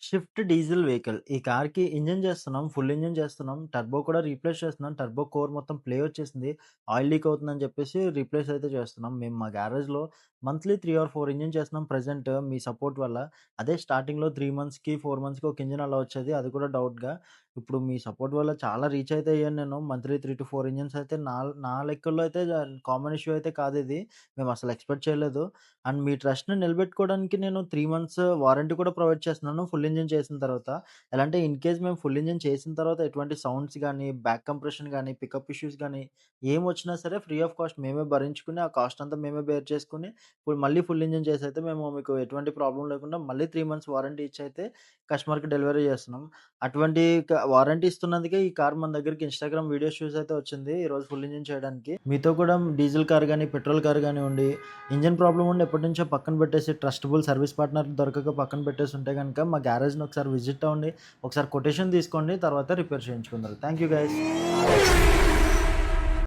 Shift diesel vehicle. ఈ కార్‌కి engine చేస్తున్నాం. ఫుల్ ఇంజిన్ చేస్తున్నాం. టర్బో కూడా రీప్లేస్ చేస్తున్నాం. టర్బో కోర్ మొత్తం ప్లే వచ్చేసింది. ఆయిల్ లీక్ అవుతుందని చెప్పేసి రీప్లేస్ అయితే చేస్తున్నాం. మేము మా గ్యారేజ్‌లో మంత్లీ 3 ఆర్ 4 ఇంజిన్ చేస్తున్నాం ప్రెజెంట్ మీ సపోర్ట్ వల్ల. అదే స్టార్టింగ్‌లో 3 మంత్స్‌కి, 4 మంత్స్‌కి ఒక ఇంజిన్ అలా వచ్చేది. అది కూడా డౌట్‌గా. ఇప్పుడు మీ సపోర్ట్ వల్ల చాలా రీచ్ అయితే అయ్యాను నేను. మంత్లీ 3-4 ఇంజిన్స్ అయితే నా లెక్కల్లో అయితే కామన్ ఇష్యూ అయితే కాదిది. మేమసలు ఎక్స్‌పెక్ట్ చేయలేదు. అండ్ మీ ట్రస్ట్‌ని నిలబెట్టుకోవడానికి నేను 3 మంత్స్ వారంటీ కూడా ప్రొవైడ్ చేస్తున్నాను ఫుల్ ఇంజిన్ చేసిన తర్వాత. ఎలా అంటే ఇన్‌కేస్ మేము ఫుల్ ఇంజిన్ చేసిన తర్వాత ఎటువంటి సౌండ్స్ గానీ, బ్యాక్ కంప్రెషన్ గానీ, పికప్ ఇష్యూస్ గానీ ఏమొచ్చినా సరే ఫ్రీ ఆఫ్ కాస్ట్ మేమే భరించుకొని, ఆ కాస్ట్ అంతా మేమే బేర్ చేసుకొని, ఇప్పుడు మళ్ళీ ఫుల్ ఇంజిన్ చేసైతే మేము మీకు ఎటువంటి ప్రాబ్లమ్ లేకుండా మళ్ళీ 3 మంత్స్ వారంటీ ఇచ్చైతే కస్టమర్‌కి డెలివరీ చేస్తున్నాం. అటువంటి వారంటీ ఇస్తున్నందుకే ఈ కార్ మన దగ్గరికి ఇన్‌స్టాగ్రామ్ వీడియోస్ చూసైతే వచ్చింది. ఈరోజు ఫుల్ ఇంజిన్ చేయడానికి. మీతో కూడా డీజిల్ కార్ గానీ, పెట్రోల్ కార్ గానివ్వండి, ఇంజిన్ ప్రాబ్లమ్ ఉండి ఎప్పటినుంచో పక్కన పెట్టేసి ట్రస్టబుల్ సర్విస్ పార్ట్నర్ దొరకక పక్కన పెట్టేసి ఉంటే గనుక మా గ్యారేజ్‌ని ఒకసారి విజిట్ అవ్వండి. ఒకసారి కొటేషన్ తీసుకోండి. తర్వాత రిపేర్ చేయించుకుందురు. Thank you guys.